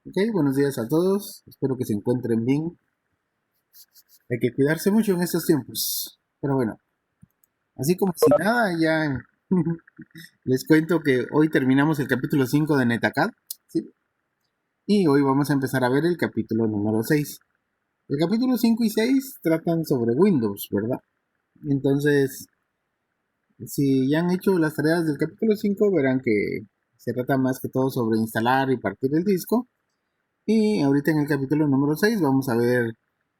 Ok, buenos días a todos. Espero que se encuentren bien. Hay que cuidarse mucho en estos tiempos. Pero bueno, así como si nada, ya les cuento que hoy terminamos el capítulo 5 de Netacad, ¿sí? Y hoy vamos a empezar a ver el capítulo número 6. El capítulo 5 y 6 tratan sobre Windows, ¿verdad? Entonces, si ya han hecho las tareas del capítulo 5, verán que se trata más que todo sobre instalar y partir el disco. Y ahorita en el capítulo número 6 vamos a ver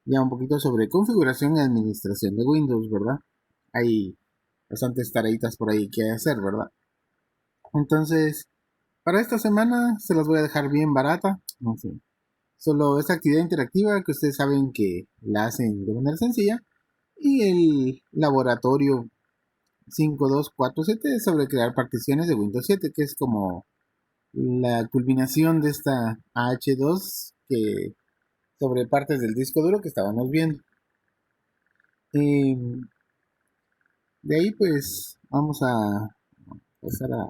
ya un poquito sobre configuración y administración de Windows, ¿verdad? Hay bastantes tareitas por ahí que hacer, ¿verdad? Entonces, para esta semana se las voy a dejar bien barata, no sé. Solo esta actividad interactiva que ustedes saben que la hacen de manera sencilla y el laboratorio 5247 sobre crear particiones de Windows 7, que es como la culminación de esta H2 que sobre partes del disco duro que estábamos viendo. Y de ahí pues vamos a pasar a...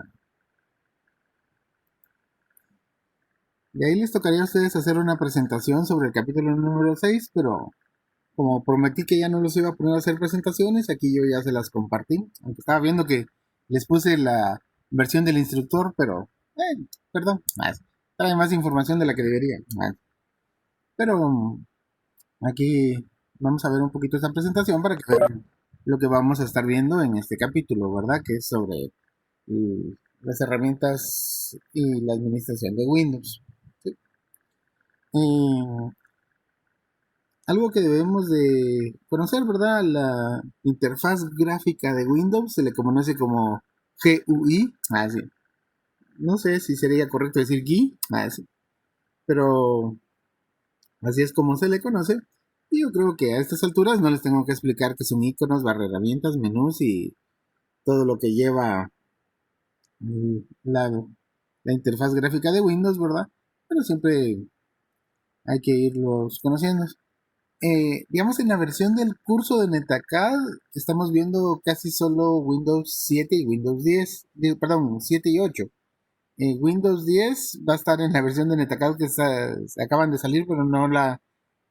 De ahí les tocaría a ustedes hacer una presentación sobre el capítulo número 6, pero como prometí que ya no los iba a poner a hacer presentaciones, aquí yo ya se las compartí. Aunque estaba viendo que les puse la versión del instructor, pero... perdón, trae más información de la que debería. Pero aquí vamos a ver un poquito esta presentación para que vean lo que vamos a estar viendo en este capítulo, ¿verdad? Que es sobre las herramientas y la administración de Windows. ¿Sí? Y algo que debemos de conocer, ¿verdad? La interfaz gráfica de Windows se le conoce como GUI. Sí. No sé si sería correcto decir GUI. Sí. Pero así es como se le conoce. Y yo creo que a estas alturas no les tengo que explicar que son iconos, barra herramientas, menús y todo lo que lleva la, la interfaz gráfica de Windows, ¿verdad? Pero siempre hay que irlos conociendo. Digamos, en la versión del curso de Netacad estamos viendo casi solo Windows 7 y Windows 10, perdón, 7 y 8. Windows 10 va a estar en la versión de Netacad que se acaban de salir, pero no la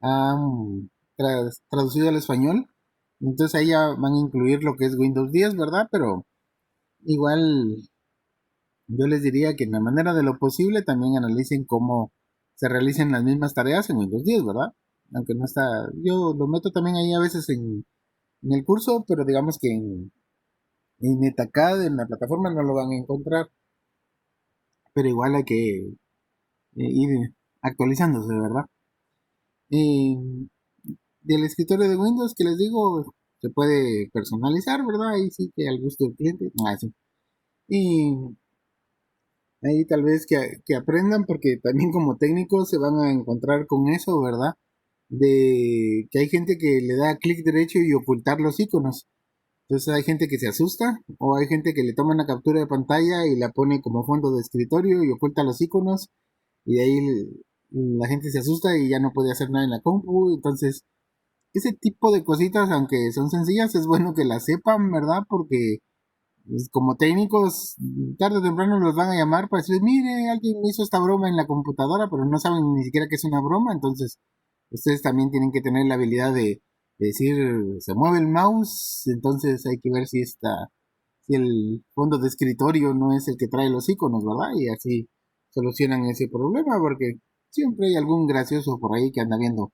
han traducido al español. Entonces ahí ya van a incluir lo que es Windows 10, ¿verdad? Pero igual yo les diría que en la manera de lo posible también analicen cómo se realicen las mismas tareas en Windows 10, ¿verdad? Aunque no está, yo lo meto también ahí a veces en el curso, pero digamos que en Netacad, en la plataforma, no lo van a encontrar, pero igual hay que ir actualizándose, ¿verdad? Y del escritorio de Windows que les digo, se puede personalizar, ¿verdad? Ahí sí que al gusto del cliente. Sí. Y ahí tal vez que aprendan, porque también como técnicos se van a encontrar con eso, ¿verdad? De que hay gente que le da clic derecho y ocultar los iconos. Entonces hay gente que se asusta o hay gente que le toma una captura de pantalla y la pone como fondo de escritorio y oculta los iconos y de ahí la gente se asusta y ya no puede hacer nada en la compu. Entonces ese tipo de cositas, aunque son sencillas, es bueno que las sepan, ¿verdad? Porque pues, como técnicos, tarde o temprano los van a llamar para decir, mire, alguien hizo esta broma en la computadora, pero no saben ni siquiera que es una broma, entonces ustedes también tienen que tener la habilidad de decir, se mueve el mouse, entonces hay que ver si el fondo de escritorio no es el que trae los iconos, ¿verdad? Y así solucionan ese problema, porque siempre hay algún gracioso por ahí que anda viendo,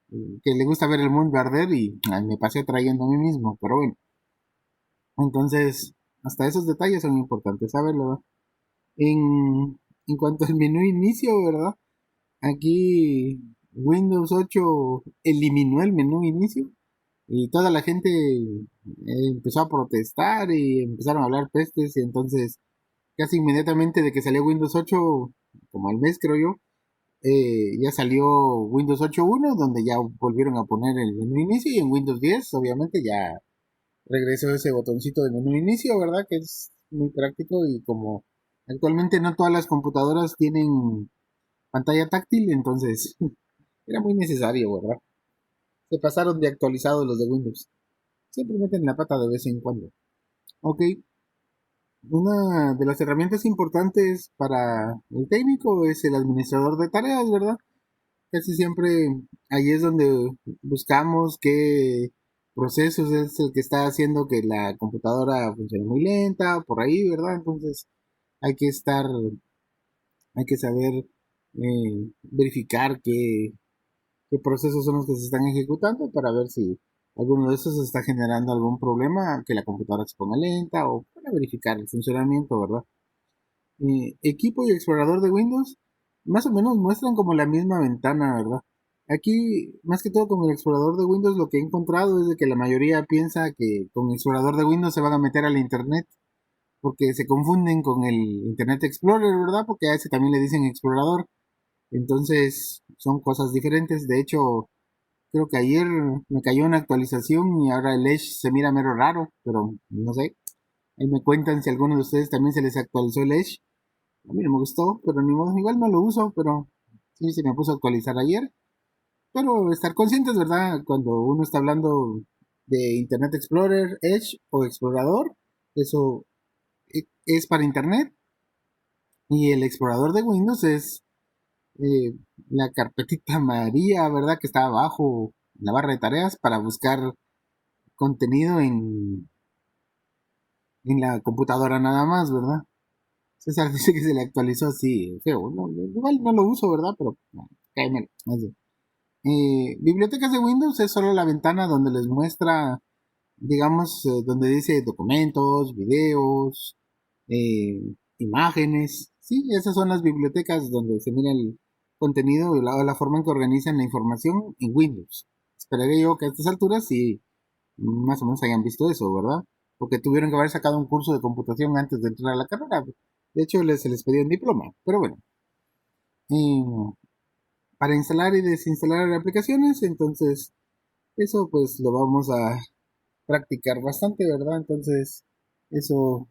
que le gusta ver el mundo arder y me pasé trayendo a mí mismo, pero bueno. Entonces, hasta esos detalles son importantes saberlo, ¿verdad? En cuanto al menú inicio, ¿verdad? Aquí Windows 8 eliminó el menú inicio y toda la gente empezó a protestar y empezaron a hablar pestes y entonces casi inmediatamente de que salió Windows 8, como al mes creo yo, ya salió Windows 8.1 donde ya volvieron a poner el menú inicio y en Windows 10 obviamente ya regresó ese botoncito de menú inicio, ¿verdad? Que es muy práctico y como actualmente no todas las computadoras tienen pantalla táctil, entonces era muy necesario, ¿verdad? Se pasaron de actualizados los de Windows. Siempre meten la pata de vez en cuando. Ok, Una de las herramientas importantes para el técnico es el administrador de tareas, ¿verdad? Casi siempre ahí es donde buscamos qué procesos es el que está haciendo que la computadora funcione muy lenta, por ahí, ¿verdad? Entonces hay que estar, hay que saber verificar qué procesos son los que se están ejecutando para ver si alguno de esos está generando algún problema, que la computadora se ponga lenta o para verificar el funcionamiento, ¿verdad? Equipo y explorador de Windows más o menos muestran como la misma ventana, ¿verdad? Aquí, más que todo con el explorador de Windows, lo que he encontrado es de que la mayoría piensa que con el explorador de Windows se van a meter al Internet, porque se confunden con el Internet Explorer, ¿verdad? Porque a ese también le dicen explorador. Entonces, son cosas diferentes. De hecho, creo que ayer me cayó una actualización y ahora el Edge se mira mero raro, pero no sé. Ahí me cuentan si a alguno de ustedes también se les actualizó el Edge. A mí no me gustó, pero ni modo, igual no lo uso, pero sí se me puso a actualizar ayer. Pero estar conscientes, ¿verdad? Cuando uno está hablando de Internet Explorer, Edge o Explorador, eso es para Internet. Y el explorador de Windows es eh, la carpetita amarilla, ¿verdad? Que está abajo en la barra de tareas para buscar contenido en la computadora nada más, ¿verdad? César dice que se le actualizó así, feo. No, igual no lo uso, ¿verdad? Pero cállame. Así. Bibliotecas de Windows es solo la ventana donde les muestra, digamos, donde dice documentos, videos, imágenes. Sí, esas son las bibliotecas donde se mira el contenido y la forma en que organizan la información en Windows. Esperaré yo que a estas alturas sí más o menos hayan visto eso, ¿verdad? Porque tuvieron que haber sacado un curso de computación antes de entrar a la carrera. De hecho, se les pedía un diploma. Pero bueno, eh, para instalar y desinstalar aplicaciones, entonces eso pues lo vamos a practicar bastante, ¿verdad? Entonces eso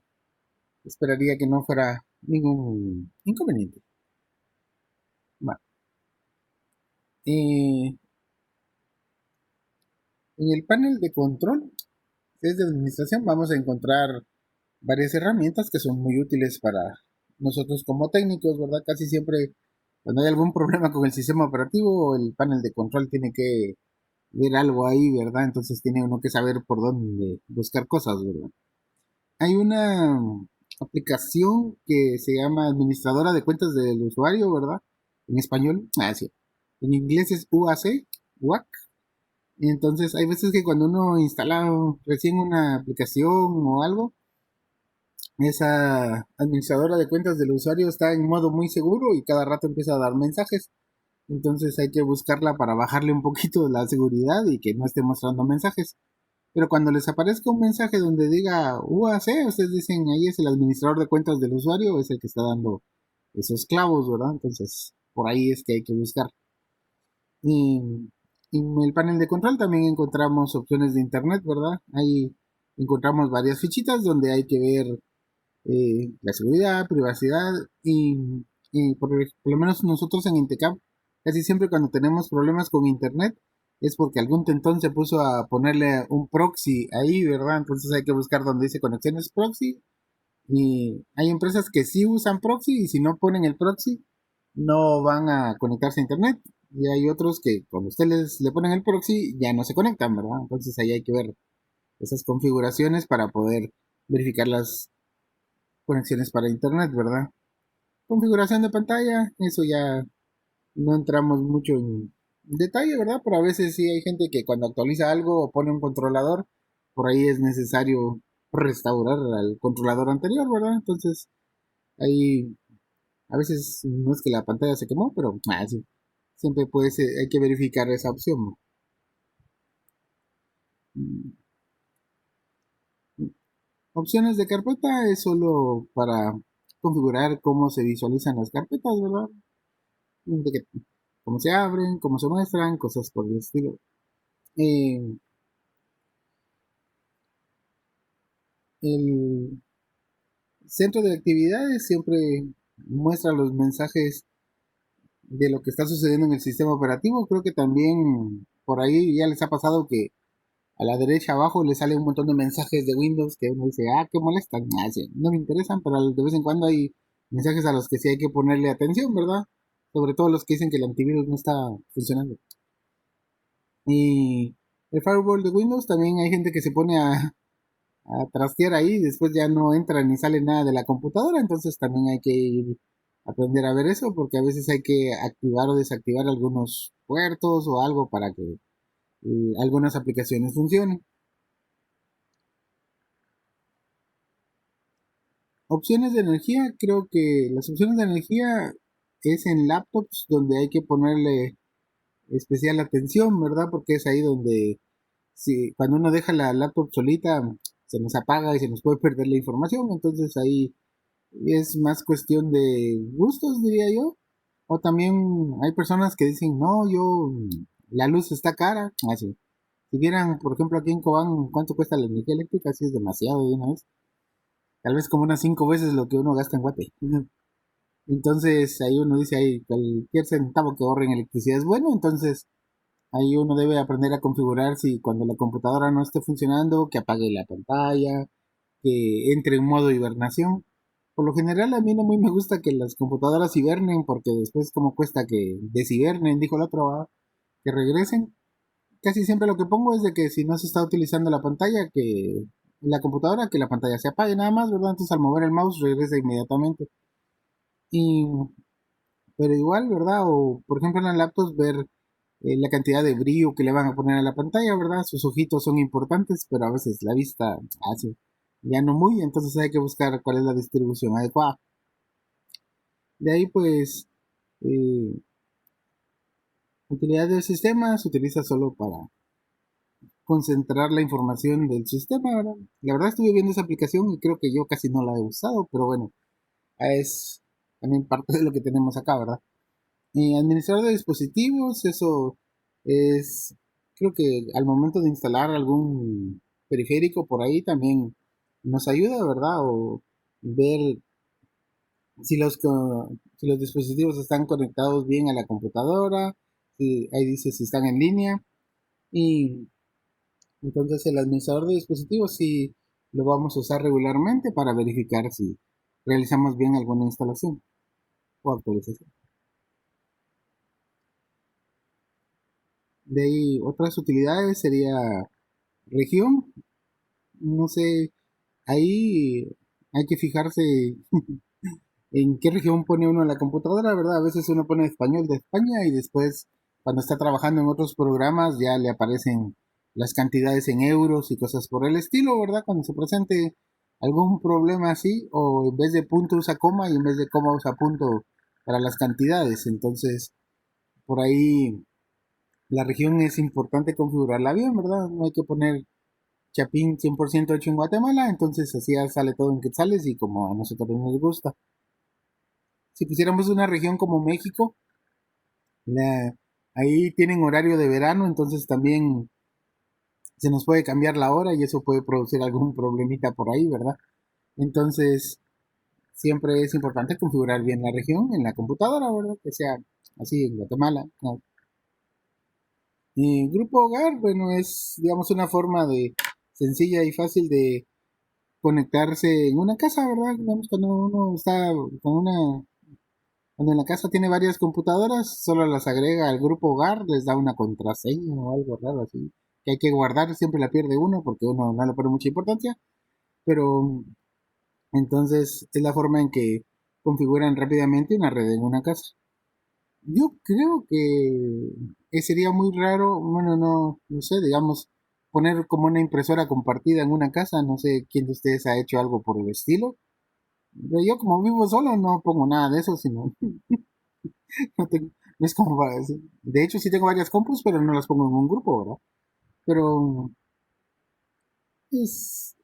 esperaría que no fuera ningún inconveniente. Bueno, en el panel de control desde administración vamos a encontrar varias herramientas que son muy útiles para nosotros como técnicos, ¿verdad? Casi siempre cuando hay algún problema con el sistema operativo, el panel de control tiene que ver algo ahí, ¿verdad? Entonces tiene uno que saber por dónde buscar cosas, ¿verdad? Hay una aplicación que se llama Administradora de Cuentas del Usuario, ¿verdad? En español, sí. En inglés es UAC, UAC. Y entonces hay veces que cuando uno instala recién una aplicación o algo, esa administradora de cuentas del usuario está en modo muy seguro y cada rato empieza a dar mensajes. Entonces hay que buscarla para bajarle un poquito la seguridad y que no esté mostrando mensajes. Pero cuando les aparezca un mensaje donde diga UAC, ustedes dicen ahí es el administrador de cuentas del usuario, es el que está dando esos clavos, ¿verdad? Entonces por ahí es que hay que buscar. Y en el panel de control también encontramos opciones de internet, ¿verdad? Ahí encontramos varias fichitas donde hay que ver la seguridad, privacidad y por lo menos nosotros en Intecap, casi siempre cuando tenemos problemas con internet es porque algún tentón se puso a ponerle un proxy ahí, ¿verdad? Entonces hay que buscar donde dice conexiones proxy y hay empresas que sí usan proxy y si no ponen el proxy no van a conectarse a internet y hay otros que cuando ustedes le ponen el proxy ya no se conectan, ¿verdad? Entonces ahí hay que ver esas configuraciones para poder verificar las conexiones para internet, ¿verdad? Configuración de pantalla, eso ya no entramos mucho en detalle, ¿verdad? Pero a veces sí hay gente que cuando actualiza algo o pone un controlador, por ahí es necesario restaurar al controlador anterior, ¿verdad? Entonces ahí a veces no es que la pantalla se quemó, pero sí, siempre puede ser, hay que verificar esa opción. Mm, Opciones de carpeta es solo para configurar cómo se visualizan las carpetas, ¿verdad? De que cómo se abren, cómo se muestran, cosas por el estilo. Eh, el centro de actividades siempre muestra los mensajes de lo que está sucediendo en el sistema operativo. Creo que también por ahí ya les ha pasado que a la derecha abajo le sale un montón de mensajes de Windows que uno dice, qué molestan, sí, no me interesan, pero de vez en cuando hay mensajes a los que sí hay que ponerle atención, ¿verdad? Sobre todo los que dicen que el antivirus no está funcionando. Y el firewall de Windows también hay gente que se pone a trastear ahí y después ya no entra ni sale nada de la computadora, entonces también hay que ir a aprender a ver eso porque a veces hay que activar o desactivar algunos puertos o algo para que algunas aplicaciones funcionen. Opciones de energía, creo que las opciones de energía es en laptops donde hay que ponerle especial atención, ¿verdad? Porque es ahí donde si cuando uno deja la laptop solita se nos apaga y se nos puede perder la información, entonces ahí es más cuestión de gustos, diría yo. O también hay personas que dicen, no, yo, la luz está cara. Así. Si vieran, por ejemplo, aquí en Cobán, cuánto cuesta la energía eléctrica, sí es demasiado de una vez. Tal vez como unas 5 veces lo que uno gasta en Guate. Entonces ahí uno dice, ahí cualquier centavo que ahorre en electricidad es bueno, entonces ahí uno debe aprender a configurar si cuando la computadora no esté funcionando, que apague la pantalla, que entre en modo hibernación. Por lo general a mí no muy me gusta que las computadoras hibernen porque después como cuesta que deshibernen, dijo el otro, que regresen. Casi siempre lo que pongo es de que si no se está utilizando la pantalla, que la computadora, que la pantalla se apague nada más, ¿verdad? Entonces al mover el mouse regresa inmediatamente. Y, pero igual, ¿verdad? O por ejemplo en las laptops ver la cantidad de brillo que le van a poner a la pantalla, ¿verdad? Sus ojitos son importantes, pero a veces la vista hace ya no muy, entonces hay que buscar cuál es la distribución adecuada. De ahí pues utilidad del sistema se utiliza solo para concentrar la información del sistema, ¿verdad? La verdad estuve viendo esa aplicación y creo que yo casi no la he usado, pero bueno, es también parte de lo que tenemos acá, ¿verdad? Administrador de dispositivos, eso es, creo que al momento de instalar algún periférico por ahí también nos ayuda, ¿verdad? O ver si los dispositivos están conectados bien a la computadora, si, ahí dice si están en línea. Y entonces el administrador de dispositivos sí lo vamos a usar regularmente para verificar si realizamos bien alguna instalación o actualización. De ahí otras utilidades sería región, no sé, ahí hay que fijarse en qué región pone uno la computadora, ¿verdad? A veces uno pone español de España y después cuando está trabajando en otros programas ya le aparecen las cantidades en euros y cosas por el estilo, ¿verdad? Cuando se presente algún problema así, o en vez de punto usa coma y en vez de coma usa punto para las cantidades. Entonces, por ahí la región es importante configurarla bien, ¿verdad? No hay que poner Chapín 100% hecho en Guatemala, entonces así ya sale todo en quetzales y como a nosotros nos gusta. Si pusiéramos una región como México, la, ahí tienen horario de verano, entonces también se nos puede cambiar la hora y eso puede producir algún problemita por ahí, ¿verdad? Entonces, siempre es importante configurar bien la región en la computadora, ¿verdad? Que sea así en Guatemala, ¿no? Y grupo hogar, bueno, es, digamos, una forma de sencilla y fácil de conectarse en una casa, ¿verdad? Digamos, cuando uno está con una, cuando en la casa tiene varias computadoras, solo las agrega al grupo hogar, les da una contraseña o algo raro así, que hay que guardar, siempre la pierde uno porque uno no le pone mucha importancia, pero entonces es la forma en que configuran rápidamente una red en una casa. Yo creo que sería muy raro, bueno, no sé, digamos, poner como una impresora compartida en una casa, no sé quién de ustedes ha hecho algo por el estilo. Pero yo como vivo solo no pongo nada de eso, sino no, no es como para decir. De hecho sí tengo varias compus, pero no las pongo en un grupo, ¿verdad? Pero es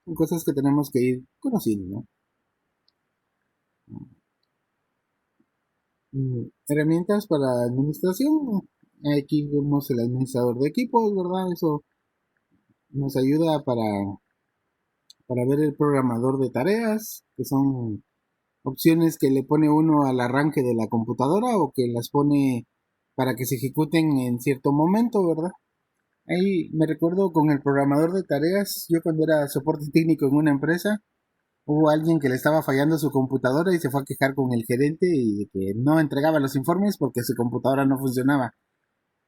son cosas que tenemos que ir conociendo, ¿no? Herramientas para administración. Aquí vemos el administrador de equipos, ¿verdad? Eso nos ayuda para ver el programador de tareas, que son opciones que le pone uno al arranque de la computadora o que las pone para que se ejecuten en cierto momento, ¿verdad? Ahí me recuerdo con el programador de tareas, yo cuando era soporte técnico en una empresa, hubo alguien que le estaba fallando su computadora y se fue a quejar con el gerente y de que no entregaba los informes porque su computadora no funcionaba.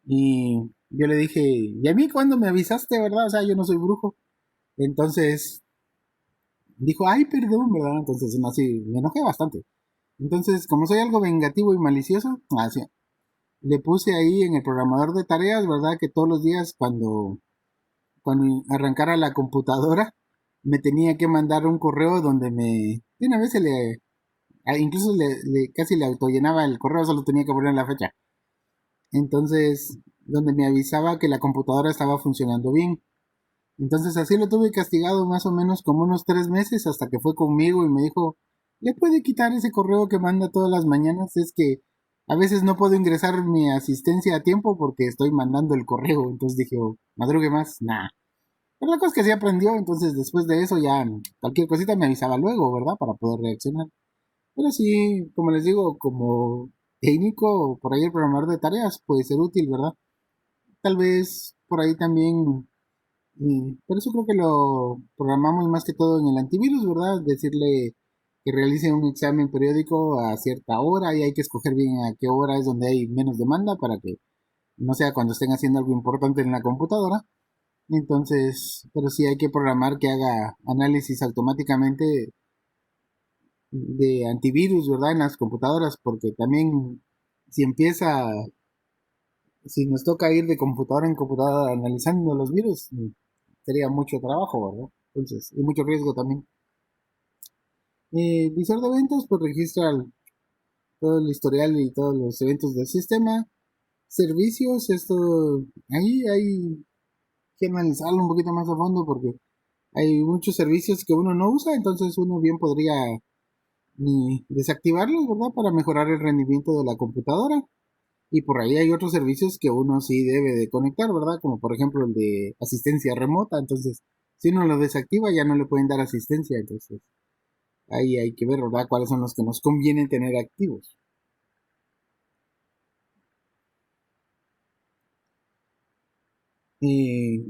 Y yo le dije, ¿y a mí cuándo me avisaste, verdad? O sea, yo no soy brujo. Entonces dijo, ay, perdón, ¿verdad? Entonces así me enojé bastante. Entonces, como soy algo vengativo y malicioso, así, le puse ahí en el programador de tareas, ¿verdad? Que todos los días cuando arrancara la computadora, me tenía que mandar un correo donde de una vez incluso casi le autollenaba el correo, solo tenía que poner la fecha. Entonces, donde me avisaba que la computadora estaba funcionando bien. Entonces así lo tuve castigado más o menos como unos 3 meses hasta que fue conmigo y me dijo, ¿le puede quitar ese correo que manda todas las mañanas? Es que a veces no puedo ingresar mi asistencia a tiempo porque estoy mandando el correo. Entonces dije, "Oh, madrugue más, nah". Pero la cosa es que sí aprendió, entonces después de eso ya cualquier cosita me avisaba luego, ¿verdad? Para poder reaccionar. Pero sí, como les digo, como técnico, por ahí el programador de tareas puede ser útil, ¿verdad? Tal vez por ahí también por eso creo que lo programamos más que todo en el antivirus, ¿verdad? Decirle que realice un examen periódico a cierta hora y hay que escoger bien a qué hora es donde hay menos demanda para que no sea cuando estén haciendo algo importante en la computadora. Entonces, pero sí hay que programar que haga análisis automáticamente de antivirus, ¿verdad? En las computadoras, porque también si empieza, si nos toca ir de computadora en computadora analizando los virus, sería mucho trabajo, ¿verdad? Entonces, y mucho riesgo también. Visor de eventos, pues registra todo el historial y todos los eventos del sistema. Servicios, esto ahí hay que analizarlo un poquito más a fondo porque hay muchos servicios que uno no usa, entonces uno bien podría desactivarlos, ¿verdad? Para mejorar el rendimiento de la computadora. Y por ahí hay otros servicios que uno sí debe de conectar, ¿verdad? Como por ejemplo el de asistencia remota. Entonces, si uno lo desactiva ya no le pueden dar asistencia. Entonces, ahí hay que ver, ¿verdad? Cuáles son los que nos conviene tener activos. Eh,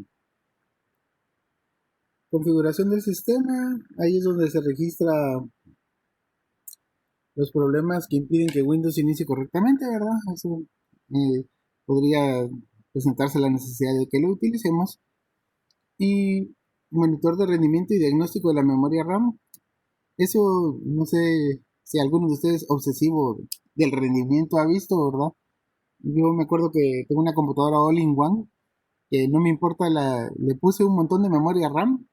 Configuración del sistema. Ahí es donde se registra los problemas que impiden que Windows inicie correctamente, ¿verdad? Eso podría presentarse la necesidad de que lo utilicemos. Y monitor de rendimiento y diagnóstico de la memoria RAM. Eso no sé si alguno de ustedes obsesivo del rendimiento ha visto, ¿verdad? Yo me acuerdo que tengo una computadora all-in-one que no me importa le puse un montón de memoria RAM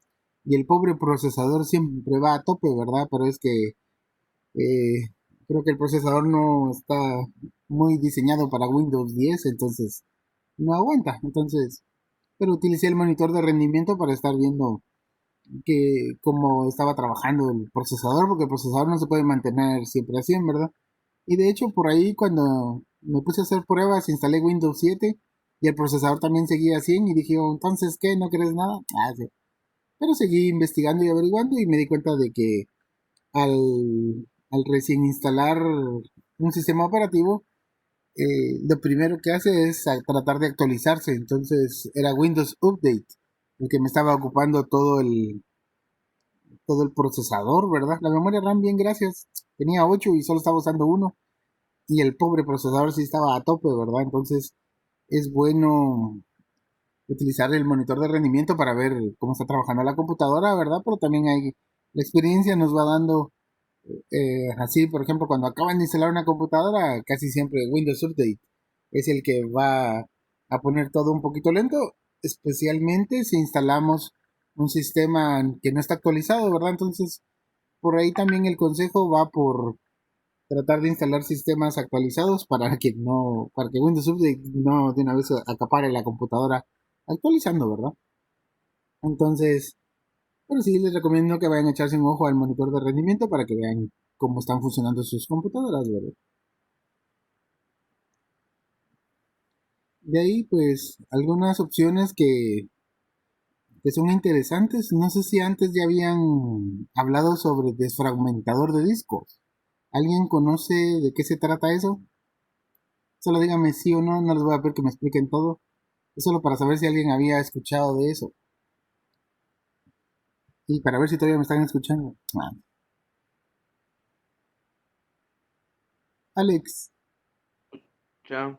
y el pobre procesador siempre va a tope, ¿verdad? Pero es que eh, creo que el procesador no está muy diseñado para Windows 10, entonces no aguanta. Entonces, pero utilicé el monitor de rendimiento para estar viendo que como estaba trabajando el procesador, porque el procesador no se puede mantener siempre a 100, ¿verdad? Y de hecho por ahí cuando me puse a hacer pruebas instalé Windows 7 y el procesador también seguía a 100 y dije, "Oh, entonces, ¿qué? ¿No crees nada?". Ah, sí. Pero seguí investigando y averiguando y me di cuenta de que al recién instalar un sistema operativo, lo primero que hace es tratar de actualizarse. Entonces era Windows Update el que me estaba ocupando todo el procesador, ¿verdad? La memoria RAM, bien, gracias. Tenía 8 y solo estaba usando uno. Y el pobre procesador sí estaba a tope, ¿verdad? Entonces es bueno utilizar el monitor de rendimiento para ver cómo está trabajando la computadora, ¿verdad? Pero también hay, la experiencia nos va dando, así, por ejemplo, cuando acaban de instalar una computadora, casi siempre Windows Update es el que va a poner todo un poquito lento, especialmente si instalamos un sistema que no está actualizado, ¿verdad? Entonces, por ahí también el consejo va por tratar de instalar sistemas actualizados para que Windows Update no de una vez acapare la computadora actualizando, ¿verdad? Entonces, pero sí les recomiendo que vayan a echarse un ojo al monitor de rendimiento para que vean cómo están funcionando sus computadoras, ¿verdad? De ahí, pues, algunas opciones que son interesantes. No sé si antes ya habían hablado sobre desfragmentador de discos. ¿Alguien conoce de qué se trata eso? Solo díganme sí o no, no les voy a pedir que me expliquen todo. Es solo para saber si alguien había escuchado de eso. Y para ver si todavía me están escuchando. Alex, Ya.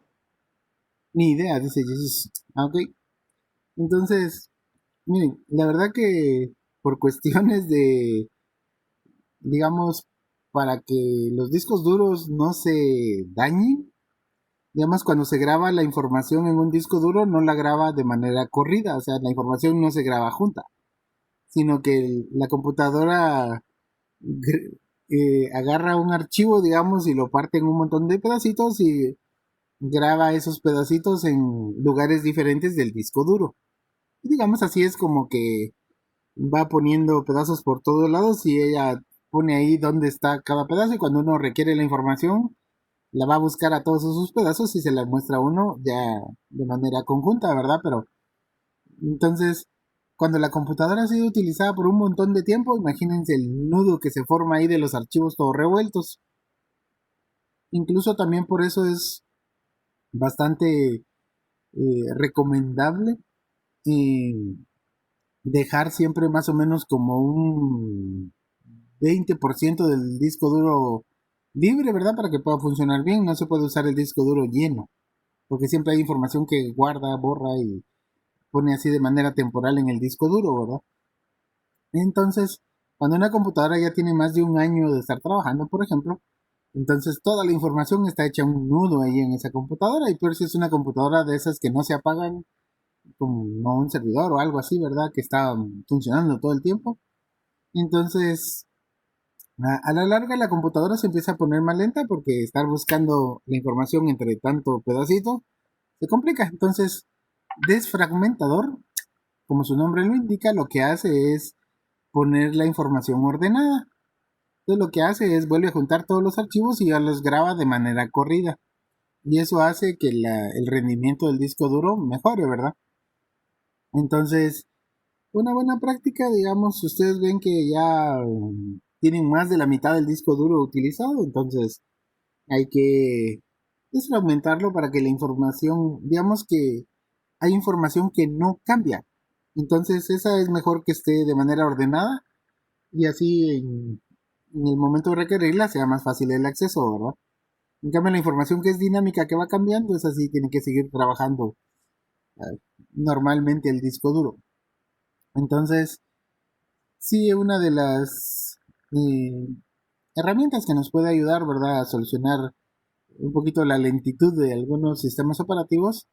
ni idea, dice Jesús. Ok. Entonces, miren, la verdad que por cuestiones de, digamos, para que los discos duros no se dañen, digamos, cuando se graba la información en un disco duro, no la graba de manera corrida, o sea, la información no se graba junta, sino que la computadora agarra un archivo, digamos, y lo parte en un montón de pedacitos y graba esos pedacitos en lugares diferentes del disco duro. Y digamos, así es como que va poniendo pedazos por todos lados y ella pone ahí dónde está cada pedazo y cuando uno requiere la información la va a buscar a todos esos pedazos y se la muestra a uno ya de manera conjunta, ¿verdad? Pero entonces, cuando la computadora ha sido utilizada por un montón de tiempo, imagínense el nudo que se forma ahí de los archivos todos revueltos. Incluso también por eso es bastante recomendable eh, dejar siempre más o menos como un 20% del disco duro libre, ¿verdad? Para que pueda funcionar bien. No se puede usar el disco duro lleno, porque siempre hay información que guarda, borra y pone así de manera temporal en el disco duro, ¿verdad? Entonces, cuando una computadora ya tiene más de un año de estar trabajando, por ejemplo, entonces toda la información está hecha un nudo ahí en esa computadora y por si es una computadora de esas que no se apagan, como no un servidor o algo así, ¿verdad? Que está funcionando todo el tiempo. Entonces, a la larga la computadora se empieza a poner más lenta porque estar buscando la información entre tanto pedacito se complica. Entonces, desfragmentador, como su nombre lo indica, lo que hace es poner la información ordenada. Entonces lo que hace es vuelve a juntar todos los archivos y ya los graba de manera corrida. Y eso hace que el rendimiento del disco duro mejore, ¿verdad? Entonces, una buena práctica, digamos, si ustedes ven que ya tienen más de la mitad del disco duro utilizado, entonces hay que desfragmentarlo para que la información, digamos que hay información que no cambia. Entonces esa es mejor que esté de manera ordenada y así en el momento de requerirla sea más fácil el acceso, ¿verdad? En cambio la información que es dinámica, que va cambiando, es así, tiene que seguir trabajando normalmente el disco duro. Entonces, sí, una de las eh, herramientas que nos puede ayudar, ¿verdad?, a solucionar un poquito la lentitud de algunos sistemas operativos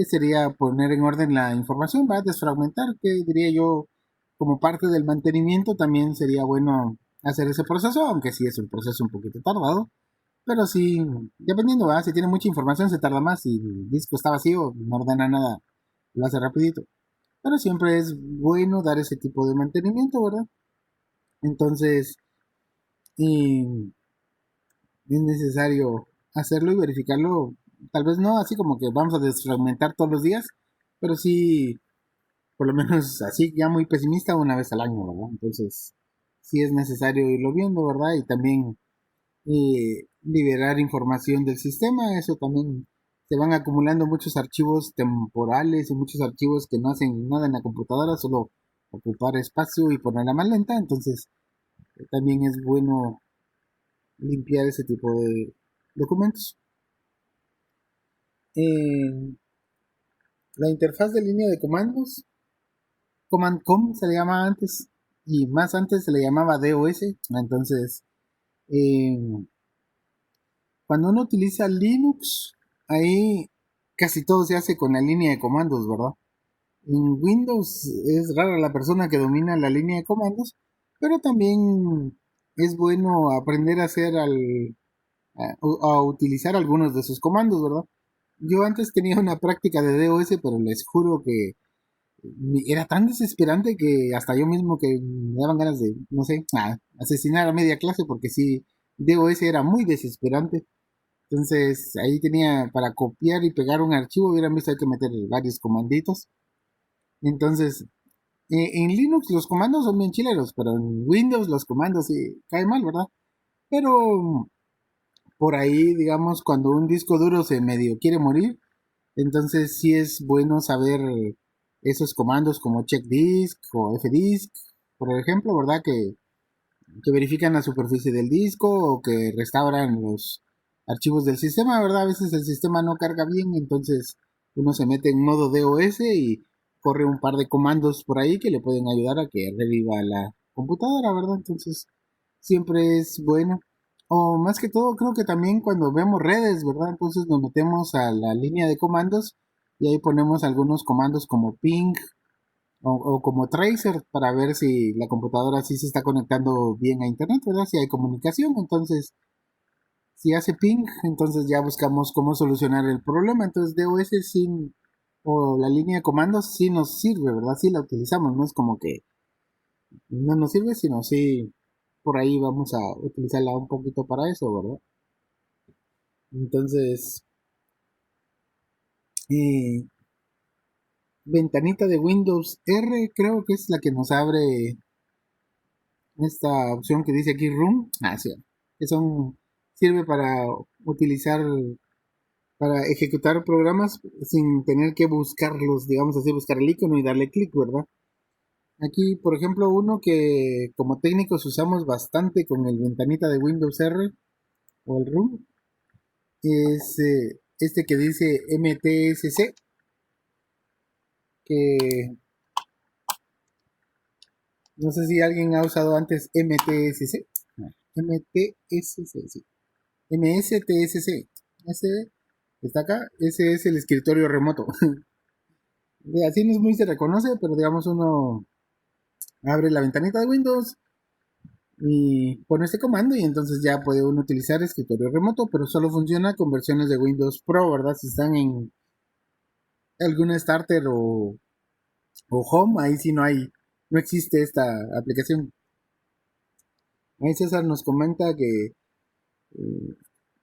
sería poner en orden la información, va a desfragmentar, que diría yo, como parte del mantenimiento también sería bueno hacer ese proceso, aunque sí es un proceso un poquito tardado, pero sí, dependiendo, ¿va? Si tiene mucha información se tarda más, si el disco está vacío, no ordena nada, lo hace rapidito. Pero siempre es bueno dar ese tipo de mantenimiento, ¿verdad? Entonces, y es necesario hacerlo y verificarlo, tal vez no así como que vamos a desfragmentar todos los días, pero sí, por lo menos así ya muy pesimista una vez al año, ¿verdad? Entonces, sí es necesario irlo viendo, ¿verdad? Y también liberar información del sistema, eso también se van acumulando muchos archivos temporales y muchos archivos que no hacen nada en la computadora, solo ocupar espacio y ponerla más lenta, entonces también es bueno limpiar ese tipo de documentos. Eh, la interfaz de línea de comandos, Command Com se le llamaba antes, y más antes se le llamaba DOS, entonces eh, cuando uno utiliza Linux, ahí casi todo se hace con la línea de comandos, ¿verdad? En Windows es rara la persona que domina la línea de comandos, pero también es bueno aprender a a utilizar algunos de sus comandos, ¿verdad? Yo antes tenía una práctica de DOS, pero les juro que era tan desesperante que hasta yo mismo que me daban ganas de, no sé, asesinar a media clase porque sí, DOS era muy desesperante. Entonces ahí tenía para copiar y pegar un archivo, hubieran visto hay que meter varios comanditos. Entonces, en Linux los comandos son bien chileros, pero en Windows los comandos sí cae mal, ¿verdad? Pero por ahí, digamos, cuando un disco duro se medio quiere morir, Entonces sí es bueno saber esos comandos como checkdisk o fdisk, por ejemplo, ¿verdad? Que verifican la superficie del disco o que restauran los archivos del sistema, ¿verdad? A veces el sistema no carga bien, entonces uno se mete en modo DOS y corre un par de comandos por ahí que le pueden ayudar a que reviva la computadora, ¿verdad? Entonces siempre es bueno. O más que todo, creo que también cuando vemos redes, ¿verdad? Entonces nos metemos a la línea de comandos y ahí ponemos algunos comandos como ping o como tracer para ver si la computadora sí se está conectando bien a internet, ¿verdad? Si hay comunicación, entonces si hace ping, entonces ya buscamos cómo solucionar el problema. Entonces DOS sin o la línea de comandos sí nos sirve, ¿verdad? Sí la utilizamos, no es como que no nos sirve, sino sí por ahí vamos a utilizarla un poquito para eso, ¿verdad? Entonces, eh, ventanita de Windows R creo que es la que nos abre esta opción que dice aquí Room, sí, que son, sirve para utilizar, para ejecutar programas sin tener que buscarlos, digamos así, buscar el icono y darle clic, ¿verdad? Aquí, por ejemplo, uno que como técnicos usamos bastante con el ventanita de Windows R o el Room es este que dice MTSC, que no sé si alguien ha usado antes MTSC. MTSC, sí. MSTSC. Ese está acá. Ese es el escritorio remoto. Así no es muy se reconoce, pero digamos uno abre la ventanita de Windows y pone este comando y entonces ya puede uno utilizar escritorio remoto, pero solo funciona con versiones de Windows Pro, ¿verdad? Si están en alguna starter o home, ahí sí no hay, no existe esta aplicación. Ahí César nos comenta que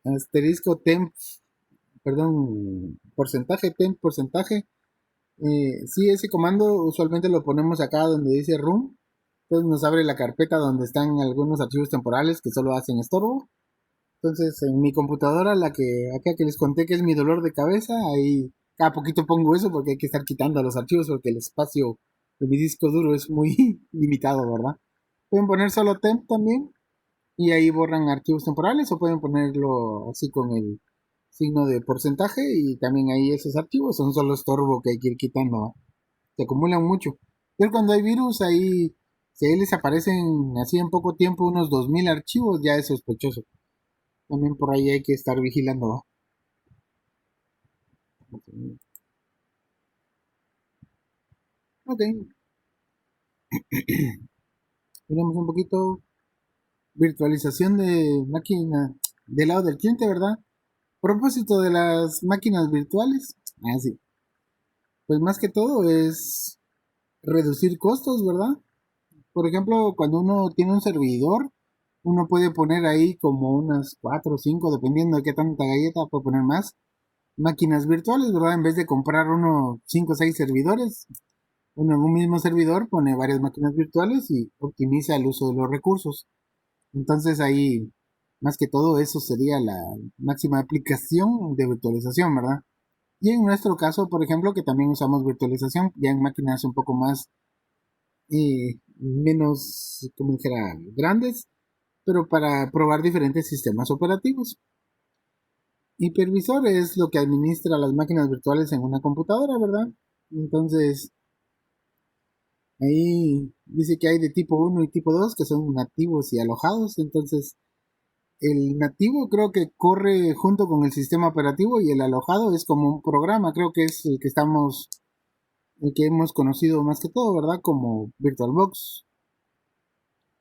asterisco temp, perdón, porcentaje temp, porcentaje. Sí, ese comando usualmente lo ponemos acá donde dice room. Entonces nos abre la carpeta donde están algunos archivos temporales que solo hacen estorbo. Entonces en mi computadora, la que acá que les conté que es mi dolor de cabeza, ahí cada poquito pongo eso porque hay que estar quitando los archivos porque el espacio de mi disco duro es muy limitado, ¿verdad? Pueden poner solo temp también y ahí borran archivos temporales o pueden ponerlo así con el signo de porcentaje y también ahí esos archivos son solo estorbo que hay que ir quitando, ¿va? Se acumulan mucho. Pero cuando hay virus ahí, si ahí les aparecen así en poco tiempo unos 2000 archivos, ya es sospechoso. También por ahí hay que estar vigilando, ¿va? Ok, miremos un poquito virtualización de máquina del lado del cliente, ¿verdad? Propósito de las máquinas virtuales, sí, pues más que todo es reducir costos, ¿verdad? Por ejemplo, cuando uno tiene un servidor, uno puede poner ahí como unas 4 o 5, dependiendo de qué tanta galleta, puede poner más máquinas virtuales, ¿verdad? En vez de comprar uno 5 o 6 servidores, uno en un mismo servidor pone varias máquinas virtuales y optimiza el uso de los recursos. Entonces ahí, más que todo, eso sería la máxima aplicación de virtualización, ¿verdad? Y en nuestro caso, por ejemplo, que también usamos virtualización ya en máquinas un poco más menos, como dijera, grandes, pero para probar diferentes sistemas operativos. Hipervisor es lo que administra las máquinas virtuales en una computadora, ¿verdad? Entonces, ahí dice que hay de tipo 1 y tipo 2 que son nativos y alojados. Entonces, el nativo creo que corre junto con el sistema operativo y el alojado es como un programa, creo que es el que hemos conocido más que todo, ¿verdad? Como VirtualBox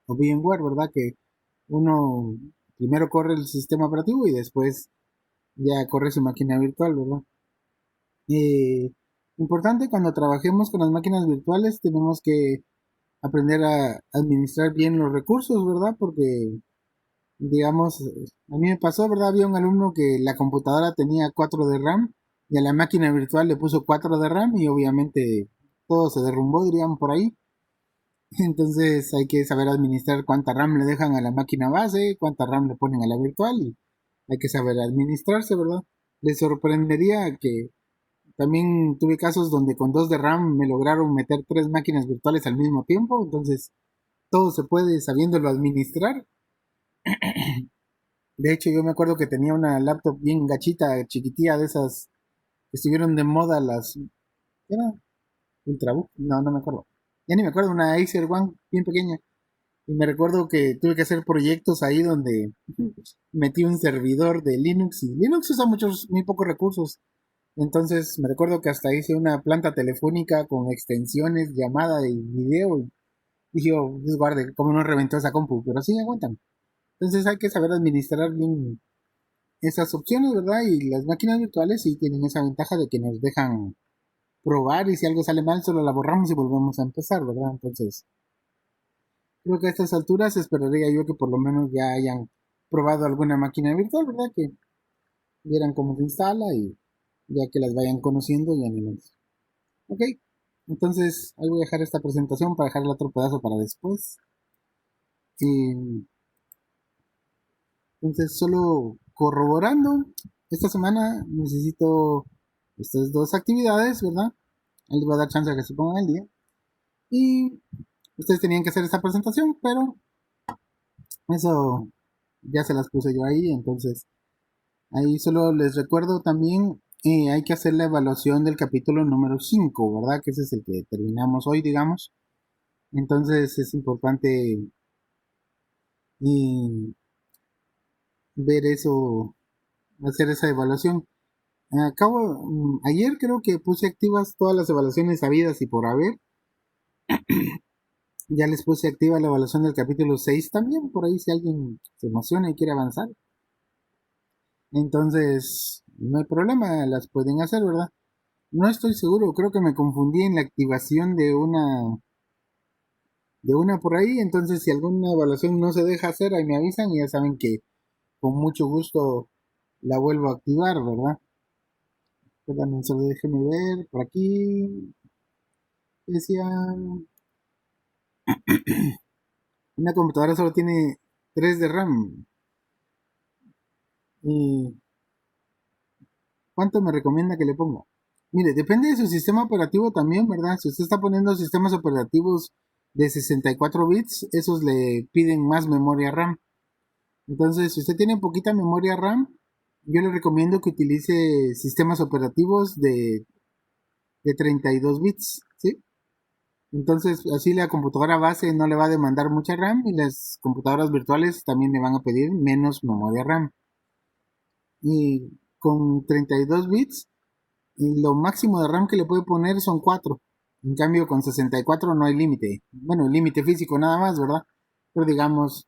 o VMware, ¿verdad? Que uno primero corre el sistema operativo y después ya corre su máquina virtual, ¿verdad? Eh, Importante cuando trabajemos con las máquinas virtuales tenemos que aprender a administrar bien los recursos, ¿verdad? Porque, digamos, a mí me pasó, ¿verdad? Había un alumno que la computadora tenía 4 de RAM y a la máquina virtual le puso 4 de RAM y obviamente todo se derrumbó, dirían por ahí. Entonces hay que saber administrar cuánta RAM le dejan a la máquina base, cuánta RAM le ponen a la virtual y hay que saber administrarse, ¿verdad? Les sorprendería que También tuve casos donde con 2 de RAM me lograron meter 3 máquinas virtuales al mismo tiempo, entonces todo se puede sabiéndolo administrar. De hecho, yo me acuerdo que tenía una laptop bien gachita, chiquitilla, de esas que estuvieron de moda, las... ¿Qué era? ¿Ultrabook? No, no me acuerdo. Ya ni me acuerdo, una Acer One bien pequeña. Y me recuerdo que tuve que hacer proyectos ahí donde metí un servidor de Linux y Linux usa muy pocos recursos. Entonces me recuerdo que hasta hice una planta telefónica con extensiones, llamada y video. Y dije, oh, Dios guarde, cómo no reventó esa compu, pero sí aguantan. Entonces hay que saber administrar bien esas opciones, ¿verdad? Y las máquinas virtuales sí tienen esa ventaja de que nos dejan probar y si algo sale mal solo la borramos y volvemos a empezar, ¿verdad? Entonces creo que a estas alturas esperaría yo que por lo menos ya hayan probado alguna máquina virtual, ¿verdad? Que vieran cómo se instala y ya que las vayan conociendo y animales. Ok, entonces ahí voy a dejar esta presentación para dejar el otro pedazo para después. Y entonces solo corroborando, esta semana necesito estas 2 actividades, ¿verdad? Ahí les voy a dar chance a que se pongan al día. Y ustedes tenían que hacer esta presentación, pero eso ya se las puse yo ahí, entonces ahí solo les recuerdo también, hay que hacer la evaluación del capítulo número 5, ¿verdad? Que ese es el que terminamos hoy, digamos. Entonces es importante ver eso, hacer esa evaluación. Ayer creo que puse activas todas las evaluaciones habidas y por haber. Ya les puse activa la evaluación del capítulo 6 también, por ahí si alguien se emociona y quiere avanzar. Entonces, no hay problema, las pueden hacer, ¿verdad? No estoy seguro, creo que me confundí en la activación de una por ahí, entonces si alguna evaluación no se deja hacer, ahí me avisan y ya saben que con mucho gusto la vuelvo a activar, ¿verdad? Perdón, solo déjenme ver, por aquí decía, una computadora solo tiene 3 de RAM. ¿Y cuánto me recomienda que le ponga? Mire, depende de su sistema operativo también, ¿verdad? Si usted está poniendo sistemas operativos de 64 bits, esos le piden más memoria RAM. Entonces, si usted tiene poquita memoria RAM, yo le recomiendo que utilice sistemas operativos de 32 bits, ¿sí? Entonces, así la computadora base no le va a demandar mucha RAM y las computadoras virtuales también le van a pedir menos memoria RAM. Y con 32 bits, lo máximo de RAM que le puede poner son 4. En cambio, con 64 no hay límite. Bueno, límite físico nada más, ¿verdad? Pero digamos,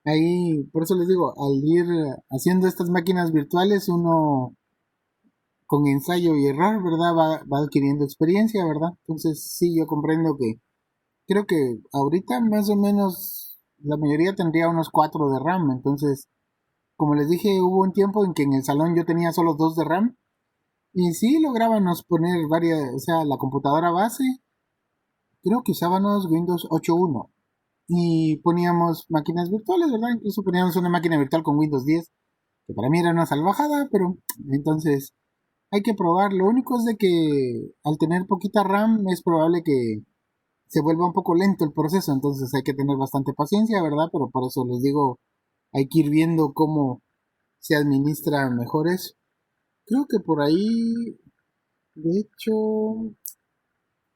ahí, por eso les digo, al ir haciendo estas máquinas virtuales, uno con ensayo y error, ¿verdad? Va adquiriendo experiencia, ¿verdad? Entonces, sí, yo comprendo que creo que ahorita más o menos la mayoría tendría unos 4 de RAM. Entonces, como les dije, hubo un tiempo en que en el salón yo tenía solo 2 de RAM. Y sí lográbamos poner varias, o sea, la computadora base, creo que usábamos Windows 8.1 y poníamos máquinas virtuales, ¿verdad? Incluso poníamos una máquina virtual con Windows 10, que para mí era una salvajada, pero entonces hay que probar. Lo único es de que al tener poquita RAM es probable que se vuelva un poco lento el proceso, entonces hay que tener bastante paciencia, ¿verdad? Pero por eso les digo, hay que ir viendo cómo se administra mejor eso. Creo que por ahí, de hecho,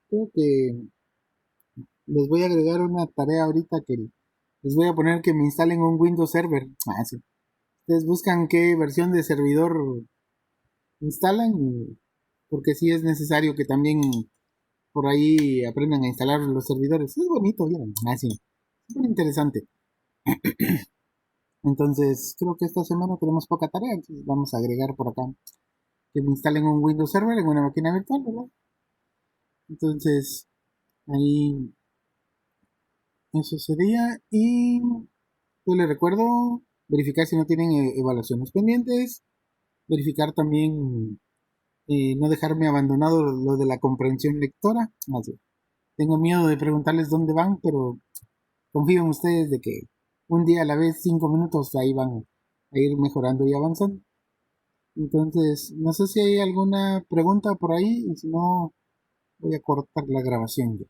creo que les voy a agregar una tarea ahorita que les voy a poner que me instalen un Windows Server. Ah, sí. Ustedes buscan qué versión de servidor instalan, porque sí es necesario que también por ahí aprendan a instalar los servidores. Es bonito, ¿vieron? Ah, sí. Súper interesante. Entonces, creo que esta semana tenemos poca tarea, entonces vamos a agregar por acá que me instalen un Windows Server en una máquina virtual, ¿verdad? Entonces, ahí eso sería. Y yo les recuerdo verificar si no tienen evaluaciones pendientes, verificar también, no dejarme abandonado lo de la comprensión lectora. Así. Tengo miedo de preguntarles dónde van, pero confío en ustedes de que un día a la vez, 5 minutos, ahí van a ir mejorando y avanzando. Entonces, no sé si hay alguna pregunta por ahí, y si no, voy a cortar la grabación ya.